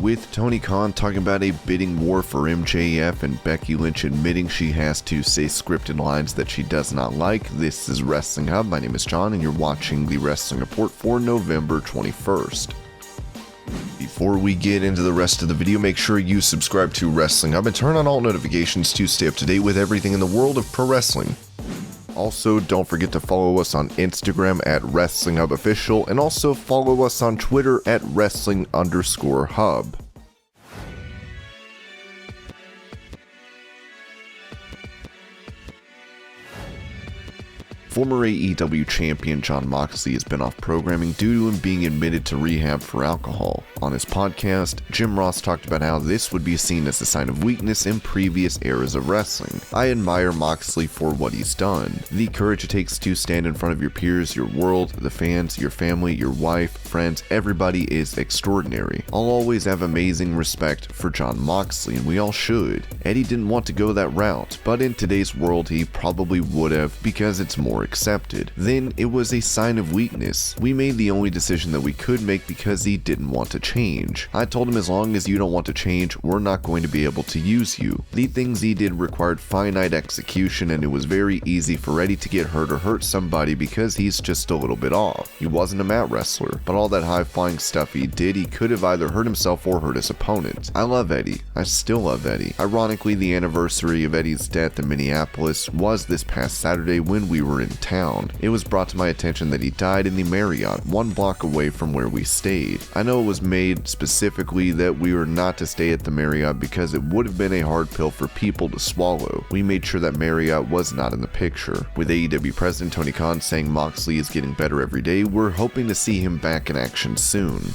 With Tony Khan talking about a bidding war for MJF and Becky Lynch admitting she has to say scripted lines that she does not like. This is Wrestling Hub. My name is John and you're watching the Wrestling Report for November 21st. Before we get into the rest of the video, make sure you subscribe to Wrestling Hub and turn on all notifications to stay up to date with everything in the world of pro wrestling. Also, don't forget to follow us on Instagram at WrestlingHubOfficial and also follow us on Twitter at Wrestling_Hub. Former AEW champion Jon Moxley has been off programming due to him being admitted to rehab for alcohol. On his podcast, Jim Ross talked about how this would be seen as a sign of weakness in previous eras of wrestling. I admire Moxley for what he's done. The courage it takes to stand in front of your peers, your world, the fans, your family, your wife, friends, everybody is extraordinary. I'll always have amazing respect for Jon Moxley, and we all should. Eddie didn't want to go that route, but in today's world he probably would have because it's more accepted. Then it was a sign of weakness. We made the only decision that we could make because he didn't want to change. I told him as long as you don't want to change, we're not going to be able to use you. The things he did required finite execution, and it was very easy for Eddie to get hurt or hurt somebody because he's just a little bit off. He wasn't a mat wrestler, but all that high-flying stuff he did, he could have either hurt himself or hurt his opponent. I love Eddie. I still love Eddie. Ironically, the anniversary of Eddie's death in Minneapolis was this past Saturday when we were in town. It was brought to my attention that he died in the Marriott, 1 block away from where we stayed. I know it was made specifically that we were not to stay at the Marriott because it would have been a hard pill for people to swallow. We made sure that Marriott was not in the picture. With AEW President Tony Khan saying Moxley is getting better every day, we're hoping to see him back in action soon.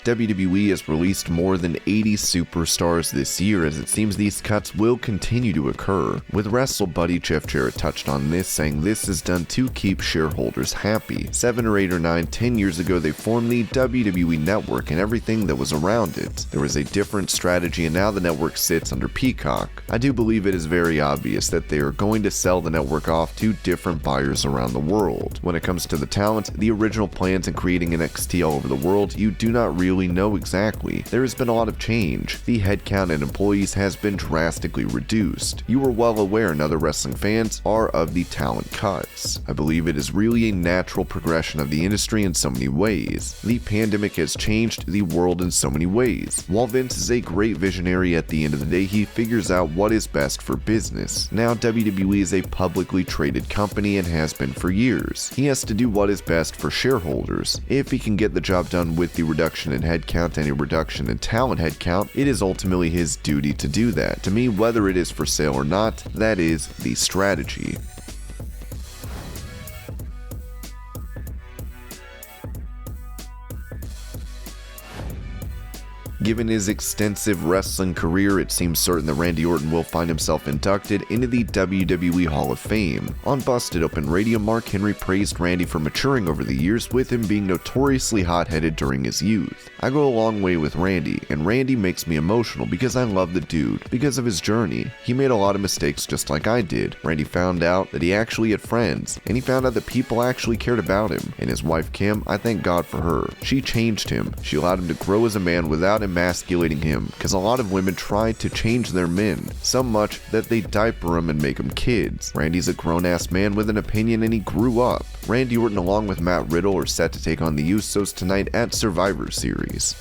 WWE has released more than 80 superstars this year, as it seems these cuts will continue to occur. With Wrestle Buddy, Jeff Jarrett touched on this, saying this is done to keep shareholders happy. 7 or 8 or 9, 10 years ago they formed the WWE Network and everything that was around it. There was a different strategy and now the network sits under Peacock. I do believe it is very obvious that they are going to sell the network off to different buyers around the world. When it comes to the talent, the original plans in creating NXT all over the world, you do not really know exactly. There has been a lot of change. The headcount and employees has been drastically reduced. You are well aware, and other wrestling fans are, of the talent cuts. I believe it is really a natural progression of the industry in so many ways. The pandemic has changed the world in so many ways. While Vince is a great visionary, at the end of the day he figures out what is best for business. Now WWE is a publicly traded company and has been for years. He has to do what is best for shareholders. If he can get the job done with the reduction in headcount and a reduction in talent headcount, it is ultimately his duty to do that. To me, whether it is for sale or not, that is the strategy. Given his extensive wrestling career, it seems certain that Randy Orton will find himself inducted into the WWE Hall of Fame. On Busted Open Radio, Mark Henry praised Randy for maturing over the years, with him being notoriously hot-headed during his youth. I go a long way with Randy, and Randy makes me emotional because I love the dude, because of his journey. He made a lot of mistakes just like I did. Randy found out that he actually had friends, and he found out that people actually cared about him. And his wife Kim, I thank God for her. She changed him. She allowed him to grow as a man without emasculating him, because a lot of women try to change their men, so much that they diaper them and make them kids. Randy's a grown-ass man with an opinion and he grew up. Randy Orton along with Matt Riddle are set to take on the Usos tonight at Survivor Series.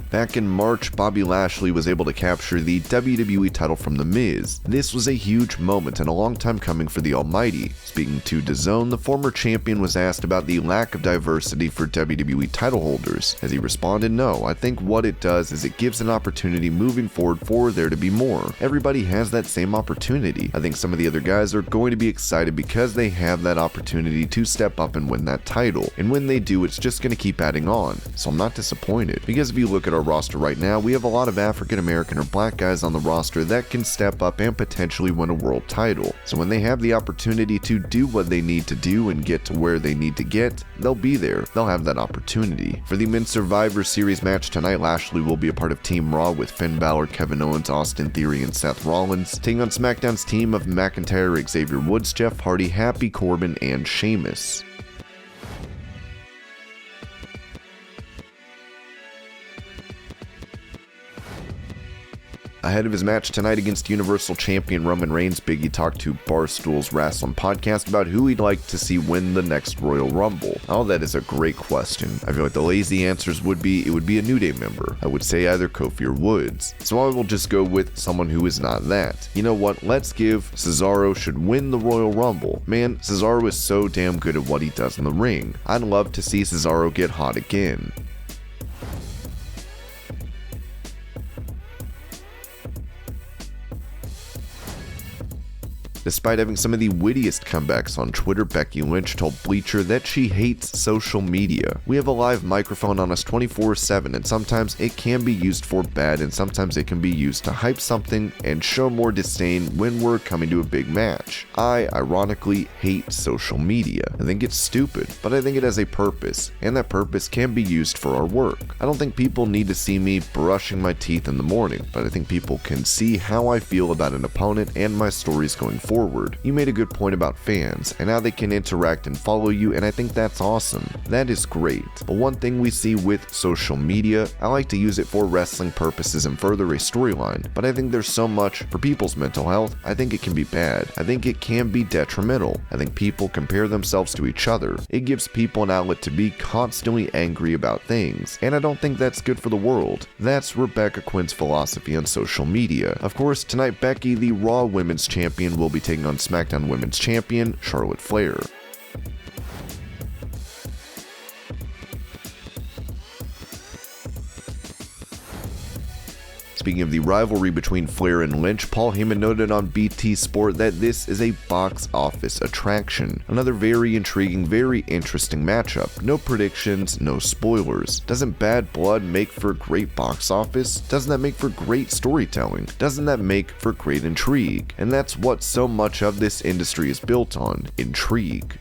Back in March, Bobby Lashley was able to capture the WWE title from The Miz. This was a huge moment and a long time coming for the Almighty. Speaking to DAZN, the former champion was asked about the lack of diversity for WWE title holders. As he responded, "No, I think what it does is it gives an opportunity moving forward for there to be more. Everybody has that same opportunity. I think some of the other guys are going to be excited because they have that opportunity to step up and win that title. And when they do, it's just going to keep adding on. So I'm not disappointed, because if you look at our roster right now, we have a lot of African American or black guys on the roster that can step up and potentially win a world title. So when they have the opportunity to do what they need to do and get to where they need to get, they'll be there. They'll have that opportunity. For the Men's Survivor Series match tonight, Lashley will be a part of Team Raw with Finn Balor, Kevin Owens, Austin Theory, and Seth Rollins, taking on SmackDown's team of McIntyre, Xavier Woods, Jeff Hardy, Happy Corbin, and Sheamus. Ahead of his match tonight against Universal Champion Roman Reigns, Big E talked to Barstool's Wrestling podcast about who he'd like to see win the next Royal Rumble. Oh, that is a great question. I feel like the lazy answers would be, it would be a New Day member. I would say either Kofi or Woods. So I will just go with someone who is not that. You know what? Let's give Cesaro should win the Royal Rumble. Man, Cesaro is so damn good at what he does in the ring. I'd love to see Cesaro get hot again. Despite having some of the wittiest comebacks on Twitter, Becky Lynch told Bleacher that she hates social media. We have a live microphone on us 24/7, and sometimes it can be used for bad, and sometimes it can be used to hype something and show more disdain when we're coming to a big match. I, ironically, hate social media. I think it's stupid, but I think it has a purpose, and that purpose can be used for our work. I don't think people need to see me brushing my teeth in the morning, but I think people can see how I feel about an opponent and my stories going forward. You made a good point about fans and how they can interact and follow you, and I think that's awesome. That is great. But one thing we see with social media, I like to use it for wrestling purposes and further a storyline, but I think there's so much for people's mental health. I think it can be bad. I think it can be detrimental. I think people compare themselves to each other. It gives people an outlet to be constantly angry about things, and I don't think that's good for the world. That's Rebecca Quinn's philosophy on social media. Of course, tonight Becky, the Raw Women's Champion, will be taking on SmackDown Women's Champion Charlotte Flair. Speaking of the rivalry between Flair and Lynch, Paul Heyman noted on BT Sport that this is a box office attraction. Another very intriguing, very interesting matchup. No predictions, no spoilers. Doesn't bad blood make for great box office? Doesn't that make for great storytelling? Doesn't that make for great intrigue? And that's what so much of this industry is built on: intrigue.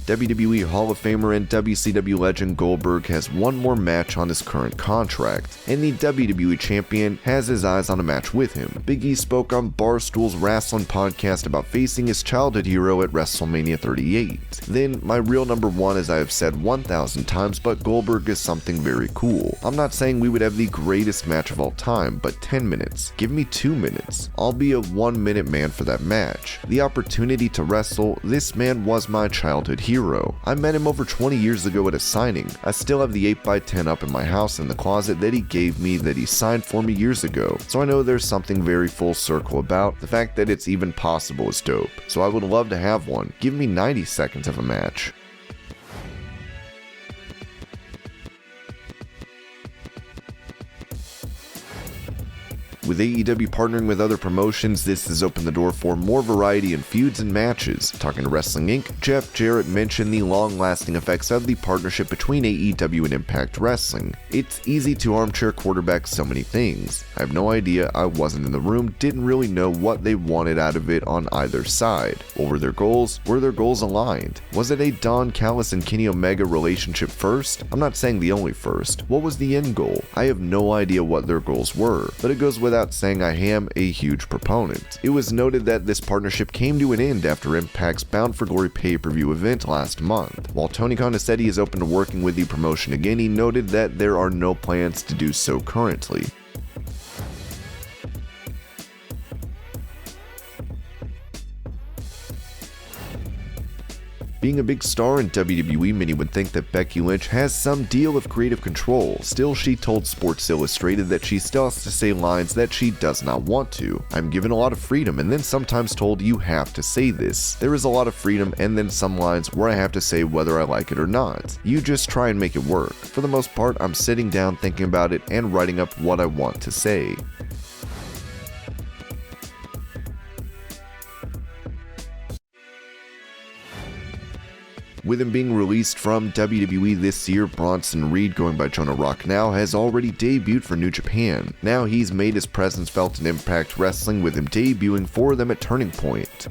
WWE Hall of Famer and WCW legend Goldberg has one more match on his current contract, and the WWE Champion has his eyes on a match with him. Big E spoke on Barstool's Wrestling podcast about facing his childhood hero at WrestleMania 38. Then, my real number one, as I have said 1,000 times, but Goldberg is something very cool. I'm not saying we would have the greatest match of all time, but 10 minutes. Give me 2 minutes. I'll be a 1-minute man for that match. The opportunity to wrestle, this man was my childhood hero. I met him over 20 years ago at a signing. I still have the 8x10 up in my house in the closet that he gave me, that he signed for me years ago. So I know there's something very full circle about. The fact that it's even possible is dope. So I would love to have one. Give me 90 seconds of a match. With AEW partnering with other promotions, this has opened the door for more variety in feuds and matches. Talking to Wrestling Inc., Jeff Jarrett mentioned the long-lasting effects of the partnership between AEW and Impact Wrestling. It's easy to armchair quarterback so many things. I have no idea, I wasn't in the room, didn't really know what they wanted out of it on either side. What were their goals? Were their goals aligned? Was it a Don Callis and Kenny Omega relationship first? I'm not saying the only first. What was the end goal? I have no idea what their goals were, but it goes without saying I am a huge proponent. It was noted that this partnership came to an end after Impact's Bound for Glory pay-per-view event last month. While Tony Khan has said he is open to working with the promotion again, he noted that there are no plans to do so currently. Being a big star in WWE, many would think that Becky Lynch has some deal of creative control. Still, she told Sports Illustrated that she still has to say lines that she does not want to. I'm given a lot of freedom, and then sometimes told you have to say this. There is a lot of freedom, and then some lines where I have to say whether I like it or not. You just try and make it work. For the most part, I'm sitting down thinking about it and writing up what I want to say. With him being released from WWE this year, Bronson Reed, going by Jonah Rock now, has already debuted for New Japan. Now he's made his presence felt in Impact Wrestling, with him debuting for them at Turning Point.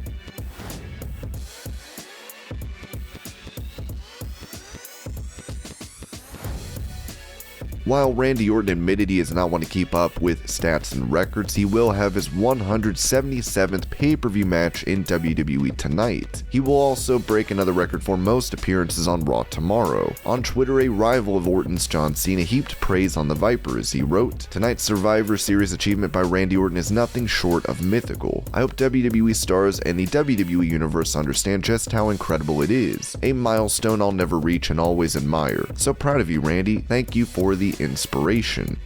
While Randy Orton admitted he does not want to keep up with stats and records, he will have his 177th pay-per-view match in WWE tonight. He will also break another record for most appearances on Raw tomorrow. On Twitter, a rival of Orton's, John Cena, heaped praise on the Viper as he wrote, "Tonight's Survivor Series achievement by Randy Orton is nothing short of mythical. I hope WWE stars and the WWE Universe understand just how incredible it is. A milestone I'll never reach and always admire. So proud of you, Randy. Thank you for the inspiration."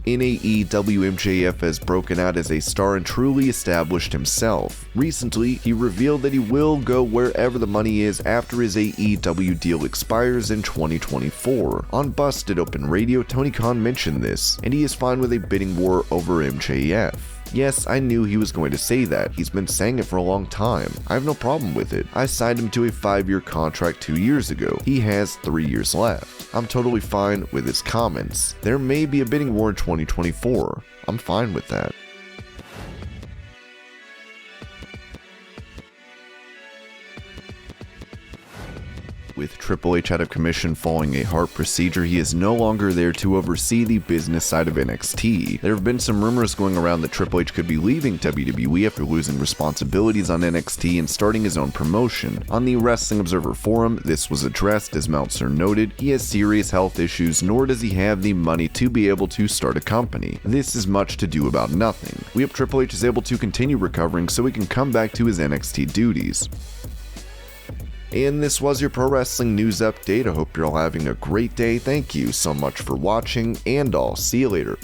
In AEW, MJF has broken out as a star and truly established himself. Recently, he revealed that he will go wherever the money is after his AEW deal expires in 2024. On Busted Open Radio, Tony Khan mentioned this, and he is fine with a bidding war over MJF. Yes, I knew he was going to say that. He's been saying it for a long time. I have no problem with it. I signed him to a 5-year contract 2 years ago. He has 3 years left. I'm totally fine with his comments. There may be a bidding war in 2024. I'm fine with that. With Triple H out of commission following a heart procedure, he is no longer there to oversee the business side of NXT. There have been some rumors going around that Triple H could be leaving WWE after losing responsibilities on NXT and starting his own promotion. On the Wrestling Observer Forum, this was addressed as Meltzer noted, he has serious health issues, nor does he have the money to be able to start a company. This is much to do about nothing. We hope Triple H is able to continue recovering so he can come back to his NXT duties. And this was your pro wrestling news update. I hope you're all having a great day. Thank you so much for watching, and I'll see you later.